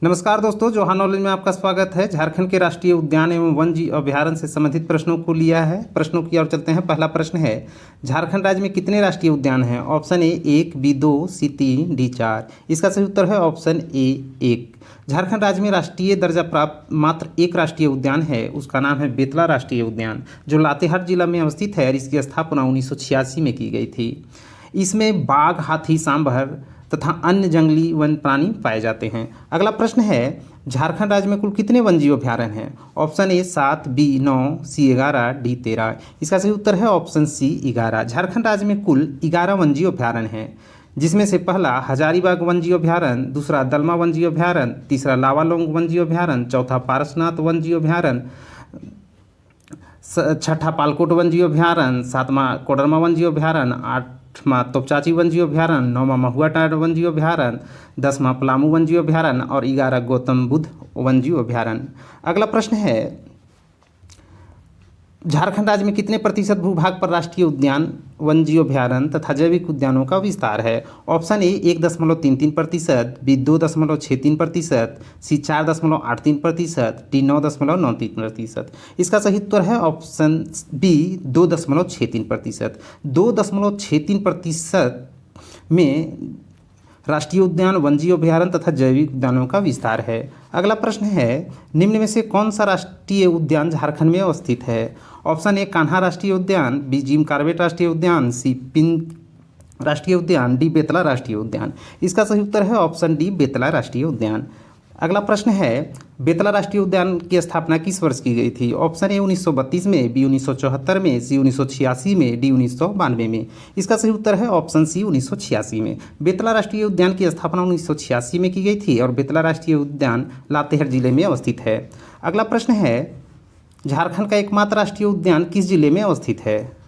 नमस्कार दोस्तों, जोहा नॉलेज में आपका स्वागत है। झारखंड के राष्ट्रीय उद्यान एवं वन्य जीव अभयारण्य से संबंधित प्रश्नों को लिया है। प्रश्नों की ओर चलते हैं। पहला प्रश्न है, झारखंड राज्य में कितने राष्ट्रीय उद्यान हैं? Option A 1, B 2, C 3, D 4। इसका सही उत्तर है ऑप्शन ए 1। झारखंड राज्य में राष्ट्रीय दर्जा प्राप्त मात्र एक राष्ट्रीय उद्यान है, उसका नाम है बेतला राष्ट्रीय उद्यान, जो लातेहार जिला में अवस्थित है और इसकी स्थापना 1986 में की गई थी। इसमें बाघ, हाथी, सांभर तथा अन्य जंगली वन्य प्राणी पाए जाते हैं। अगला प्रश्न है, झारखंड राज्य में कुल कितने वन्यजीव अभयारण्य हैं? Option A 7, B 9, C 11, D 13। इसका सही उत्तर है ऑप्शन सी 11। झारखंड राज्य में कुल 11 वन्यजीव अभयारण्य हैं, जिसमें से पहला हजारीबाग वन्यजीव अभयारण्य, दूसरा दलमा वन्यजीव अभयारण्य, तीसरा लावालौंग वन्यजीव अभयारण्य, चौथा पारसनाथ वन्यजीव अभयारण्य, छठा पालकोट वन्यजीव अभयारण्य, सातवां कोडरमा वन्यजीव अभयारण्य, आठवां तोपचाची वन्यजीव अभयारण्य, नौवां महुआटांड वन्यजीव अभयारण्य, 10वां पलामू वन्यजीव अभयारण्य और 11 गौतम बुद्ध वन्यजीव अभयारण्य। अगला प्रश्न है, झारखंड राज्य में कितने प्रतिशत भूभाग पर राष्ट्रीय उद्यान, वन्यजीव अभयारण्य तथा जैविक उद्यानों का विस्तार है? Option A 1.33%, B 2.63%, C 4.83%, D 9.93%। इसका सही उत्तर है ऑप्शन बी 2.63%। 2.63% में राष्ट्रीय उद्यान, वन्यजीव अभयारण्य तथा जैविक उद्यानों का विस्तार है। अगला प्रश्न है, निम्न में से कौन सा राष्ट्रीय उद्यान झारखंड में अवस्थित है? ऑप्शन ए कान्हा राष्ट्रीय उद्यान, बी जिम कॉर्बेट राष्ट्रीय उद्यान, सी पिंक राष्ट्रीय उद्यान, डी बेतला राष्ट्रीय उद्यान। इसका सही उत्तर है ऑप्शन डी बेतला राष्ट्रीय उद्यान। अगला प्रश्न है, बेतला राष्ट्रीय उद्यान की स्थापना किस वर्ष की गई थी? ऑप्शन ए 1932 में, बी 1974 में, सी 1986 में, डी 1992 में। इसका सही उत्तर है ऑप्शन सी 1986 में। बेतला राष्ट्रीय उद्यान की स्थापना 1986 में की गई थी और बेतला राष्ट्रीय उद्यान लातेहार जिले में अवस्थित है। अगला प्रश्न है, झारखंड का एकमात्र राष्ट्रीय उद्यान किस जिले में अवस्थित है?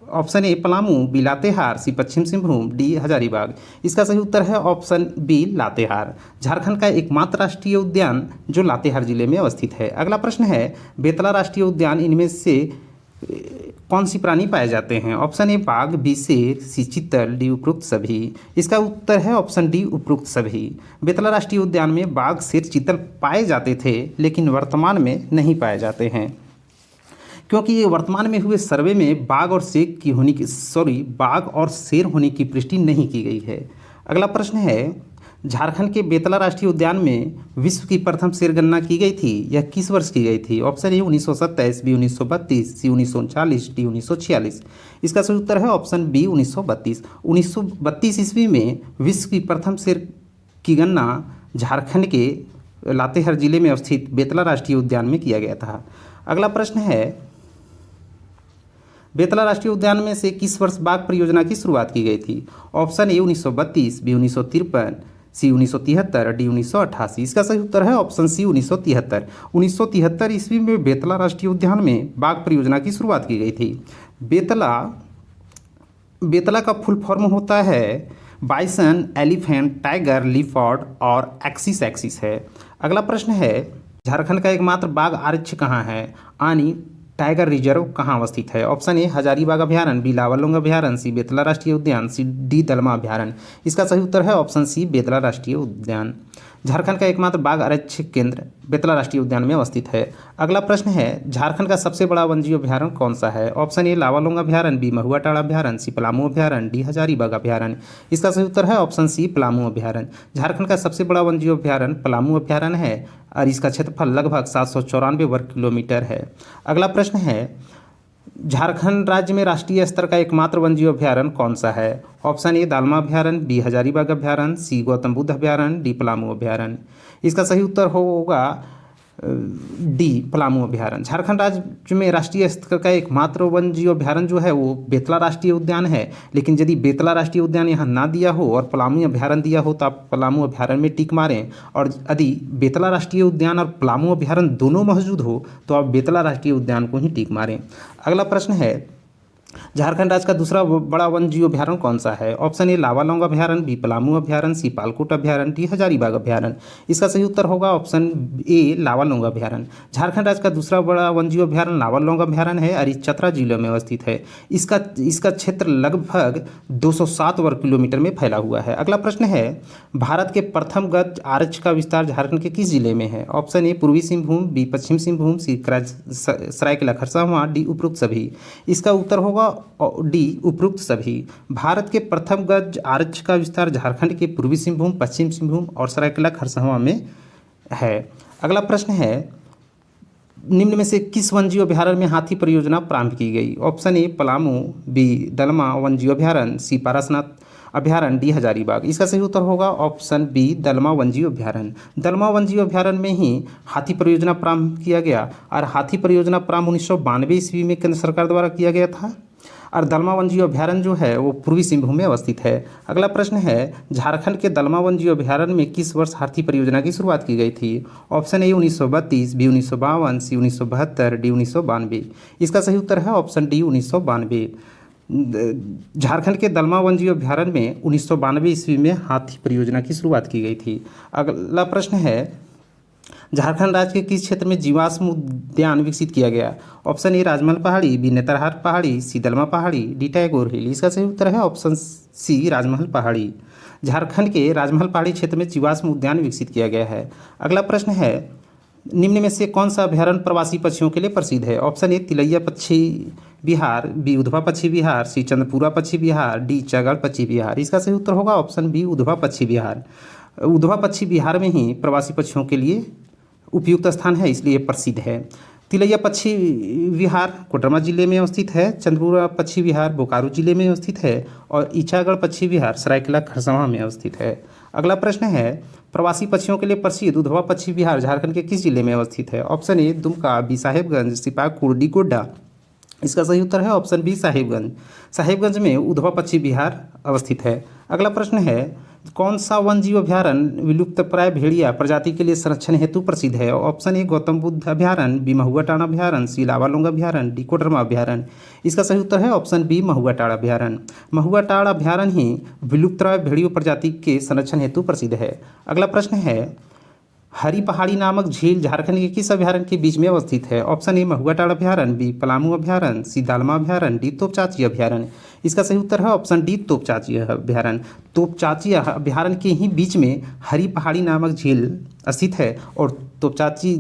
Option A Palamu, B Latehar, C Paschim Singhbhum, D Hazaribagh. इसका सही उत्तर है ऑप्शन बी लातेहार। झारखंड का एकमात्र राष्ट्रीय उद्यान जो लातेहार जिले में अवस्थित है। अगला प्रश्न है, बेतला राष्ट्रीय उद्यान इनमें से कौन सी प्राणी पाए जाते हैं? ऑप्शन ए बाघ, बी शेर, सी चीतल, डी उपरोक्त सभी। इसका उत्तर है ऑप्शन डी उपरोक्त सभी। बेतला राष्ट्रीय उद्यान में बाघ, शेर, चीतल पाए जाते थे, लेकिन वर्तमान में नहीं पाए जाते हैं, क्योंकि ये वर्तमान में हुए सर्वे में बाघ और शेर होने की पुष्टि नहीं की गई है। अगला प्रश्न है, झारखंड के बेतला राष्ट्रीय उद्यान में विश्व की प्रथम शेर गणना की गई थी, यह किस वर्ष की गई थी? Option A 1927, B 1932, C 1939, D 1946। इसका सही उत्तर है ऑप्शन बी 1932। 1932 ईस्वी में विश्व की प्रथम शेर की गणना झारखंड के लातेहार जिले में अवस्थित बेतला राष्ट्रीय उद्यान में किया गया था। अगला प्रश्न है, बेतला राष्ट्रीय उद्यान में से किस वर्ष बाघ परियोजना की शुरुआत की गई थी? Option A 1932, B 1953, C 1973, D 1988। इसका सही उत्तर है ऑप्शन सी 1973। 1973 ईस्वी में बेतला राष्ट्रीय उद्यान में बाघ परियोजना की शुरुआत की गई थी। बेतला का फुल फॉर्म होता है बाइसन, एलिफेंट, टाइगर, लिफॉर्ड और एक्सिस है। अगला प्रश्न है, झारखंड का एकमात्र बाघ आरक्ष कहाँ है? आनी टाइगर रिजर्व कहाँ अवस्थित है? ऑप्शन ए हजारीबाग अभयारण्य, बी लावालौंग अभयारण्य, सी बेतला राष्ट्रीय उद्यान, सी डी दलमा अभयारण्य। इसका सही उत्तर है ऑप्शन सी बेतला राष्ट्रीय उद्यान। झारखंड का एकमात्र बाघ आरक्ष केंद्र बेतला राष्ट्रीय उद्यान में अवस्थित है। अगला प्रश्न है, झारखंड का सबसे बड़ा वन्यजीव अभयारण्य कौन सा है? ऑप्शन ए लावालौंग अभयारण्य, बी महुआटांड अभयारण्य, सी पलामू अभयारण्य, डी हजारीबाग अभयारण्य। इसका सही उत्तर है ऑप्शन सी पलामू अभयारण्य। झारखंड का सबसे बड़ा वन्यजीव अभयारण्य पलामू अभयारण्य है और इसका क्षेत्रफल लगभग 794 वर्ग किलोमीटर है। अगला प्रश्न है, झारखंड राज्य में राष्ट्रीय स्तर का एकमात्र वन्यजीव अभयारण्य कौन सा है? ऑप्शन ए दालमा अभयारण्य, बी हजारीबाग अभयारण्य, सी गौतम बुद्ध अभयारण्य, डी पलामू अभयारण्य। इसका सही उत्तर होगा डी पलामू अभयारण्य। झारखंड राज्य में राष्ट्रीय स्तर का एकमात्र वन्यजीव अभयारण्य जो है वो बेतला राष्ट्रीय उद्यान है, लेकिन यदि बेतला राष्ट्रीय उद्यान यहाँ ना दिया हो और पलामू अभयारण्य दिया हो तो आप पलामू अभयारण्य में टिक मारें, और यदि बेतला राष्ट्रीय उद्यान और पलामू अभयारण्य दोनों मौजूद हो तो आप बेतला राष्ट्रीय उद्यान को ही टिक मारें। अगला प्रश्न है, झारखंड राज्य का दूसरा बड़ा वन जीव अभ्यारण्य कौन सा है? ऑप्शन ए लावालौंग अभ्यारण्य, बी पलामू अभ्यारण्य, सी पालकोट अभ्यारण्य, डी हजारीबाग अभ्यारण्य। इसका सही उत्तर होगा ऑप्शन ए लावालौंग अभ्यारण्य। झारखंड राज्य का दूसरा बड़ा वन जीव अभ्यारण्य लावालौंग अभ्यारण्य है और ये चतरा जिले में अवस्थित है। इसका क्षेत्र लगभग 207 वर्ग किलोमीटर में फैला हुआ है। अगला प्रश्न है, भारत के प्रथम गज आरक्ष का विस्तार झारखंड के किस जिले में है? ऑप्शन ए पूर्वी सिंहभूम, बी पश्चिम सिंहभूम, सी सरायकेला खरसावां, डी उपरोक्त सभी। इसका उत्तर होगा डी उपरोक्त सभी। भारत के प्रथम गज आरक्ष का विस्तार झारखंड के पूर्वी सिंहभूम, पश्चिम सिंहभूम और सरायकेला खरसावां में है। अगला प्रश्न है, निम्न में से किस वन्यजीव अभ्यारण्य में हाथी परियोजना प्रारंभ की गई? ऑप्शन ए पलामू, बी दलमा वन्यजीव अभ्यारण्य, सी पारसनाथ अभ्यारण्य, डी हजारीबाग। इसका सही उत्तर होगा ऑप्शन बी दलमा वन्यजीव अभ्यारण्य। दलमा वन्यजीव अभ्यारण्य में ही हाथी परियोजना प्रारंभ किया गया और हाथी परियोजना प्रारंभ 1992 ईस्वी में केंद्र सरकार द्वारा किया गया था और दलमा वन्यजीव अभ्यारण्य जो है वो पूर्वी सिंहभूम में अवस्थित है। अगला प्रश्न है, झारखंड के दलमा वन्यजीव अभ्यारण्य में किस वर्ष हाथी परियोजना की शुरुआत की गई थी? Option A 1932, B 1952, C 1972, D 1992। इसका सही उत्तर है ऑप्शन डी 1992। झारखंड के दलमा वन्यजीव अभ्यारण्य में 1992 ईस्वी में हाथी परियोजना की शुरुआत की गई थी। अगला प्रश्न है, झारखंड राज्य के किस क्षेत्र में जीवाश्म उद्यान विकसित किया गया? ऑप्शन ए राजमहल पहाड़ी, बी नेतरहाट पहाड़ी, सी दलमा पहाड़ी, डी टैगोर हिल। इसका सही उत्तर है ऑप्शन सी राजमहल पहाड़ी। झारखंड के राजमहल पहाड़ी क्षेत्र में जीवाश्म उद्यान विकसित किया गया है। अगला प्रश्न है, निम्न में से कौन सा अभ्यारण्य प्रवासी पक्षियों के लिए प्रसिद्ध है? ऑप्शन ए तिलैया पक्षी विहार, बी उधवा पक्षी विहार, सी चंद्रपुरा पक्षी विहार, डी चगड़ पक्षी विहार। इसका सही उत्तर होगा ऑप्शन बी उधवा पक्षी विहार। उधवा पक्षी विहार में ही प्रवासी पक्षियों के लिए उपयुक्त स्थान है, इसलिए प्रसिद्ध है। तिलैया पक्षी विहार कोडरमा जिले में अवस्थित है, चंद्रपुरा पक्षी विहार बोकारो जिले में अवस्थित है और इचागढ़ पक्षी विहार सरायकेला खरसावां में अवस्थित है। अगला प्रश्न है, प्रवासी पक्षियों के लिए प्रसिद्ध उधवा पक्षी विहार झारखंड के किस जिले में अवस्थित है? Option A Dumka, B Sahebganj, C Pakur, D Godda. इसका सही उत्तर है ऑप्शन बी साहेबगंज। साहेबगंज में उधवा पक्षी विहार अवस्थित है। अगला प्रश्न है, कौन सा वन्यजीव अभ्यारण्य विलुप्तप्राय भेड़िया प्रजाति के लिए संरक्षण हेतु प्रसिद्ध है? ऑप्शन ए गौतम बुद्ध अभ्यारण्य, बी महुआटांड़ अभ्यारण्य, सी लावालौंग अभ्यारण्य, डी कोडरमा अभ्यारण्य। इसका सही उत्तर है ऑप्शन बी महुआटांड़ अभ्यारण्य। महुआटांड़ अभ्यारण्य ही विलुप्तप्राय भेड़ियों प्रजाति के संरक्षण हेतु प्रसिद्ध है। अगला प्रश्न है, हरी पहाड़ी नामक झील झारखंड के किस अभ्यारण्य के बीच में अवस्थित है? ऑप्शन ए महुआटांड़ अभ्यारण्य, बी पलामू अभ्यारण्य, सी दालमा अभ्यारण्य, डी तोपचांची अभ्यारण्य। इसका सही उत्तर है ऑप्शन डी तोपचांची अभ्यारण्य। तोपचांची अभ्यारण्य के ही बीच में हरी पहाड़ी नामक झील स्थित है और तोपचांची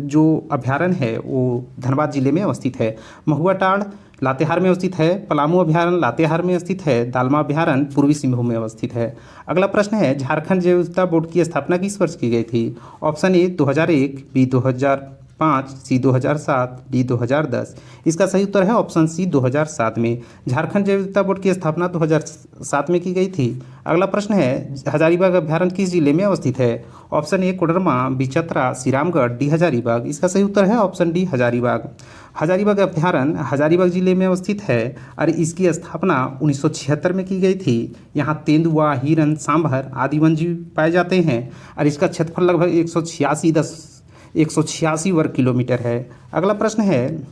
जो अभ्यारण्य है वो धनबाद जिले में अवस्थित है। महुआटांड़ लातेहार में अवस्थित है, पलामू अभ्यारण्य लातेहार में स्थित है, दालमा अभ्यारण्य पूर्वी सिंहभूम में अवस्थित है। अगला प्रश्न है, झारखंड जैव विविधता बोर्ड की स्थापना किस वर्ष की गई थी? Option A 2001, B 2005, C 2007, D 2010। इसका सही उत्तर है ऑप्शन सी 2007 में। झारखंड जैव विविधता बोर्ड की स्थापना 2007 में की गई थी। अगला प्रश्न है, हजारीबाग अभ्यारण्य किस जिले में अवस्थित है? Option A Koderma, B Chatra, C Ramgarh, D Hazaribagh. इसका सही उत्तर है ऑप्शन डी हजारीबाग। हजारीबाग अभ्यारण्य हजारीबाग जिले में अवस्थित है और इसकी स्थापना 1976 में की गई थी। यहाँ तेंदुआ, हिरन, सांभर आदि वन्यजीव पाए जाते हैं और इसका क्षेत्रफल लगभग 186 वर्ग किलोमीटर है। अगला प्रश्न है,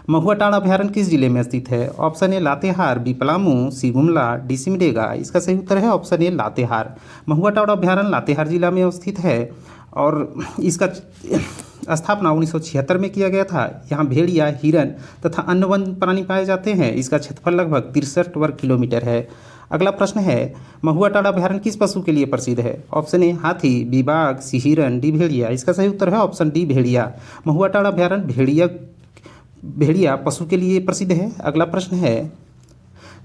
महुआटांड़ अभ्यारण्य किस जिले में स्थित है? Option A Latehar, B Palamu, C Gumla, D Simdega. इसका सही उत्तर है ऑप्शन ए लातेहार। महुआटांड़ अभ्यारण्य लातेहार जिला में अवस्थित है और इसका स्थापना 1976 में किया गया था। यहाँ भेड़िया, हिरन तथा अन्य वन्य प्राणी पाए जाते हैं। इसका क्षेत्रफल लगभग 63 वर्ग किलोमीटर है। अगला प्रश्न है, महुआटांड़ अभ्यारण्य किस पशु के लिए प्रसिद्ध है? ऑप्शन ए हाथी, बी बाघ, सी हिरन, डी भेड़िया। इसका सही उत्तर है ऑप्शन डी भेड़िया। महुआटांड़ अभ्यारण्य भेड़िया पशु के लिए प्रसिद्ध है। अगला प्रश्न है,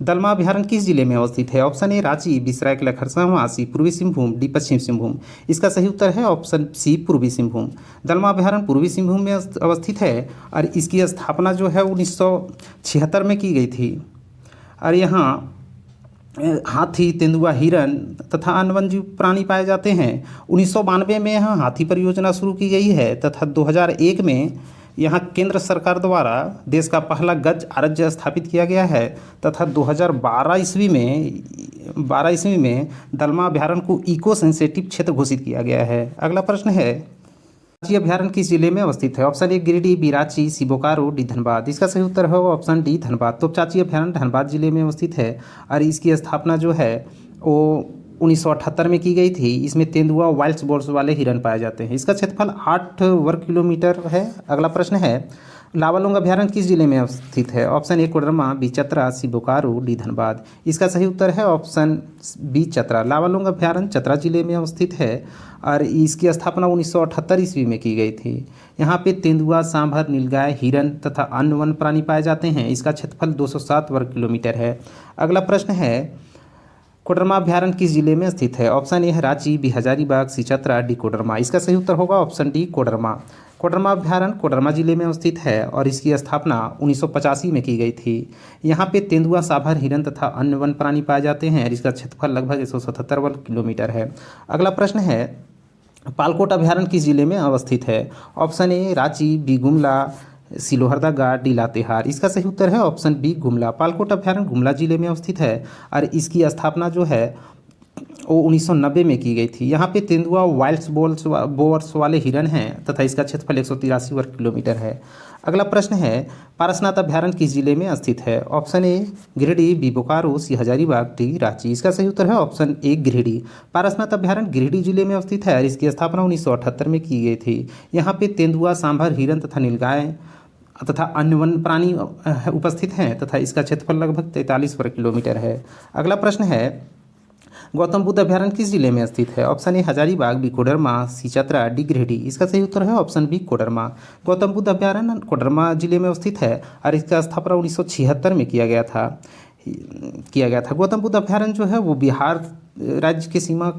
दलमा अभ्यारण्य किस जिले में अवस्थित है? Option A Ranchi, B Saraikela Kharsawan, C Purbi Singhbhum, D पश्चिम सिंहभूम। इसका सही उत्तर है ऑप्शन सी पूर्वी सिंहभूम। दलमा अभ्यारण्य पूर्वी सिंहभूम में अवस्थित है और इसकी स्थापना जो है 1976 में की गई थी और यहाँ हाथी, तेंदुआ, हिरन तथा अन्य वन्यजीव प्राणी पाए जाते हैं। 1992 में यहाँ हाथी परियोजना शुरू की गई है तथा 2001 में यहाँ केंद्र सरकार द्वारा देश का पहला गज आरक्ष स्थापित किया गया है तथा 2012 ईस्वी में दलमा अभ्यारण्य को इको सेंसिटिव क्षेत्र घोषित किया गया है। अगला प्रश्न है, रांची अभ्यारण्य किस जिले में अवस्थित है? Option A Giridih, B Ranchi, C Bokaro, D Dhanbad. इसका सही उत्तर है ऑप्शन डी धनबाद। तोपचांची अभ्यारण्य धनबाद जिले में अवस्थित है और इसकी स्थापना जो है वो 1978 में की गई थी। इसमें तेंदुआ वाइल्ड बोर्स वाले हिरन पाए जाते हैं। इसका क्षेत्रफल 8 वर्ग किलोमीटर है। अगला प्रश्न है लावालौंग अभ्यारण्य किस जिले में अवस्थित है? Option A Koderma, B Chatra, C Bokaro, D Dhanbad. इसका सही उत्तर है ऑप्शन बी चतरा। लावालौंग अभ्यारण्य चतरा जिले में अवस्थित है और इसकी स्थापना 1978 ईस्वी में की गई थी। यहाँ पे तेंदुआ, सांभर, नीलगाय, हिरन तथा अन्य वन प्राणी पाए जाते हैं। इसका क्षेत्रफल 207 वर्ग किलोमीटर है। अगला प्रश्न है कोडरमा अभ्यारण्य किस जिले में स्थित है? ऑप्शन ए है रांची, बी हजारीबाग, सी चतरा, डी कोडरमा। इसका सही उत्तर होगा ऑप्शन डी कोडरमा। कोडरमा अभ्यारण्य कोडरमा जिले में अवस्थित है और इसकी स्थापना 1985 में की गई थी। यहाँ पे तेंदुआ, सांभर, हिरन तथा अन्य वन प्राणी पाए जाते हैं और इसका क्षेत्रफल लगभग 177 वर्ग किलोमीटर है। अगला प्रश्न है पालकोट अभ्यारण्य किस जिले में अवस्थित है? Option A Ranchi, B Gumla, C Lohardaga, D Latehar. इसका सही उत्तर है ऑप्शन बी गुमला। पालकोट अभ्यारण्य गुमला जिले में अवस्थित है और इसकी स्थापना जो है वो 1990 में की गई थी। यहाँ पे तेंदुआ वाइल्ड बोर्स वाले हिरन हैं तथा इसका क्षेत्रफल 183 वर्ग किलोमीटर है। अगला प्रश्न है पारसनाथ अभ्यारण्य किस जिले में स्थित है? Option A Giridih, B Bokaro, C Hazaribagh, D Ranchi. इसका सही उत्तर है ऑप्शन ए गिरिडीह। पारसनाथ अभ्यारण्य गिरिडीह जिले में अवस्थित है और इसकी स्थापना 1978 में की गई थी। यहाँ पे तेंदुआ, सांभर, हिरन तथा नीलगाय तथा अन्य वन प्राणी उपस्थित हैं तथा इसका क्षेत्रफल लगभग 43 वर्ग किलोमीटर है। अगला प्रश्न है गौतम बुद्ध अभ्यारण्य किस जिले में स्थित है? Option A Hazaribagh, B Koderma, C Chatra, D Giridih. इसका सही उत्तर है ऑप्शन बी कोडरमा। गौतम बुद्ध अभ्यारण्य कोडरमा जिले में स्थित है और इसका स्थापना 1976 में किया गया था। गौतम बुद्ध अभ्यारण्य जो है वो बिहार राज्य की सीमा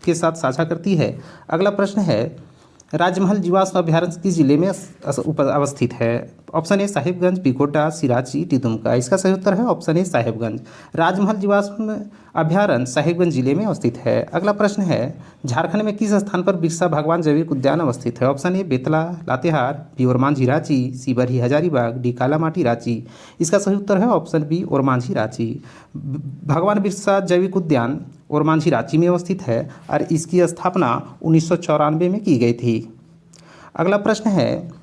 के साथ साझा करती है। अगला प्रश्न है राजमहल जीवाश्म अभ्यारण्य किस जिले में अवस्थित है? Option A Sahibganj, B Godda, C Ranchi, D Dumka. इसका सही उत्तर है ऑप्शन ए साहिबगंज। राजमहल जीवाश्म अभ्यारण्य साहिबगंज जिले में अवस्थित है। अगला प्रश्न है झारखंड में किस स्थान पर बिरसा भगवान जैविक उद्यान अवस्थित है? Option A Betla, Latehar, B Ormanjhi Ranchi, C Barhi Hazaribagh, D Kalamati Ranchi. इसका सही उत्तर है ऑप्शन बी ओरमांझी रांची। भगवान बिरसा जैविक उद्यान ओरमांझी रांची में अवस्थित है और इसकी स्थापना 1994 में की गई थी। अगला प्रश्न है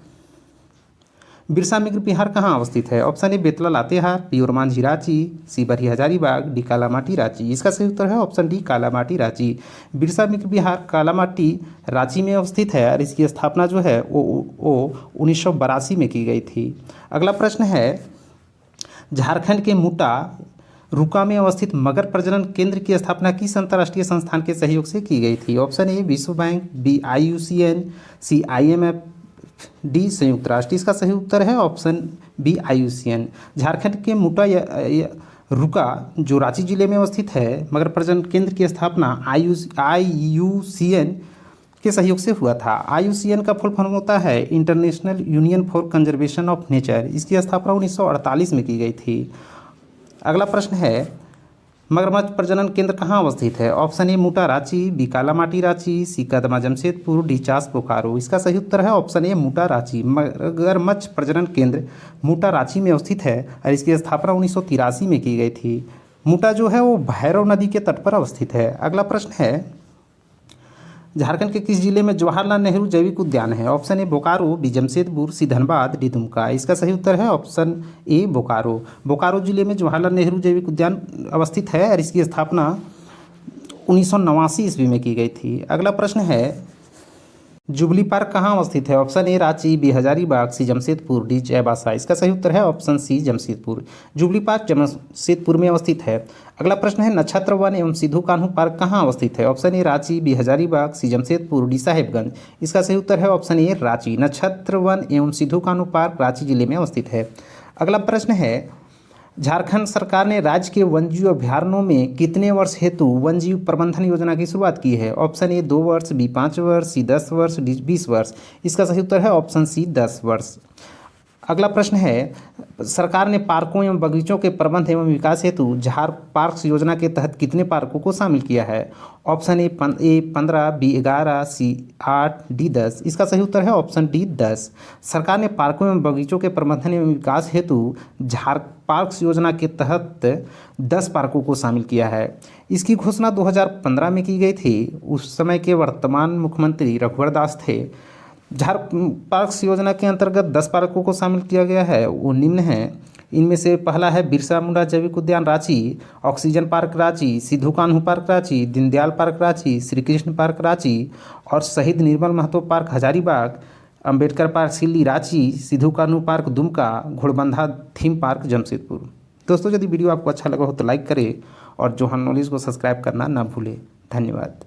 बिरसा मित्र विहार कहाँ अवस्थित है? Option A Betla, Latehar, B Ormanjhi Ranchi, C Barhi Hazaribagh, D Kalamati Ranchi. इसका सही उत्तर है ऑप्शन डी कालामाटी रांची। बिरसा मित्र विहार कालामाटी रांची में अवस्थित है और इसकी स्थापना जो है वो 1982 में की गई थी। अगला प्रश्न है झारखंड के मुटा रुका में अवस्थित मगर प्रजनन केंद्र की स्थापना किस अंतर्राष्ट्रीय संस्थान के सहयोग से की गई थी? ऑप्शन ए विश्व बैंक, बी IUCN, सी IMF, डी संयुक्त राष्ट्र। इसका सही उत्तर है ऑप्शन बी IUCN। झारखंड के मुटा रुका जो रांची जिले में अवस्थित है मगर प्रजनन केंद्र की स्थापना IUCN के सहयोग से हुआ था। IUCN का फुल फॉर्म होता है international union for conservation of nature. इसकी स्थापना 1948 में की गई थी। अगला प्रश्न है मगरमच्छ प्रजनन केंद्र कहाँ अवस्थित है? Option A Muta Ranchi, B Kalamati Ranchi, C Kadma Jamshedpur, D Chas Bokaro. इसका सही उत्तर है ऑप्शन ए मुटा रांची। मगरमच्छ प्रजनन केंद्र मुटा रांची में अवस्थित है और इसकी स्थापना 1983 में की गई थी। मुटा जो है वो भैरव नदी के तट पर अवस्थित है। अगला प्रश्न है झारखंड के किस जिले में जवाहरलाल नेहरू जैविक उद्यान है? Option A Bokaro, B Jamshedpur, C Dhanbad, D Dumka. इसका सही उत्तर है ऑप्शन ए बोकारो। बोकारो जिले में जवाहरलाल नेहरू जैविक उद्यान अवस्थित है और इसकी स्थापना 1989 ईस्वी में की गई थी। अगला प्रश्न है जुबली पार्क कहाँ अवस्थित है? Option A Ranchi, B Hazaribagh, C Jamshedpur, D Chaibasa. इसका सही उत्तर है option C Jamshedpur. Jubilee Park Jamshedpur में अवस्थित है। अगला प्रश्न है नक्षत्र वन एवं सिद्धू कान्हू पार्क कहाँ अवस्थित है? Option A Ranchi, B Hazaribagh, C Jamshedpur, D Sahibganj. इसका सही उत्तर है ऑप्शन ए रांची। नक्षत्र वन एवं सिद्धू कान्हू पार्क रांची जिले में अवस्थित है। अगला प्रश्न है झारखंड सरकार ने राज्य के वन्यजीव अभ्यारण्यों में कितने वर्ष हेतु वन्यजीव प्रबंधन योजना की शुरुआत की है? ऑप्शन ए 2 वर्ष, बी 5 वर्ष, सी 10 वर्ष, डी 20 वर्ष। इसका सही उत्तर है ऑप्शन सी 10 वर्ष। अगला प्रश्न है सरकार ने पार्कों एवं बगीचों के प्रबंध एवं विकास हेतु झार पार्क्स योजना के तहत कितने पार्कों को शामिल किया है? Option A 15, B 11, C 8, D 10। इसका सही उत्तर है ऑप्शन डी 10। सरकार ने पार्कों एवं बगीचों के प्रबंधन एवं विकास हेतु झार पार्क्स योजना के तहत 10 पार्कों को शामिल किया है। इसकी घोषणा 2015 में की गई थी। उस समय के वर्तमान मुख्यमंत्री रघुवर दास थे झार पार्क्स योजना के अंतर्गत 10 पार्कों को शामिल किया गया है। वो निम्न हैं, इनमें से पहला है बिरसा मुंडा जैविक उद्यान Ranchi, oxygen park Ranchi, Sidhu Kanhu park Ranchi, Deendayal park Ranchi, Shri Krishna park Ranchi और Shahid Nirmal Mahato park Hazaribagh, Ambedkar park Silli Ranchi, Sidhu Kanhu park Dumka, Ghorbandha theme park Jamshedpur. दोस्तों, यदि वीडियो आपको अच्छा लगा हो तो लाइक करें और जोहान नॉलेज को सब्सक्राइब करना ना भूलें। धन्यवाद।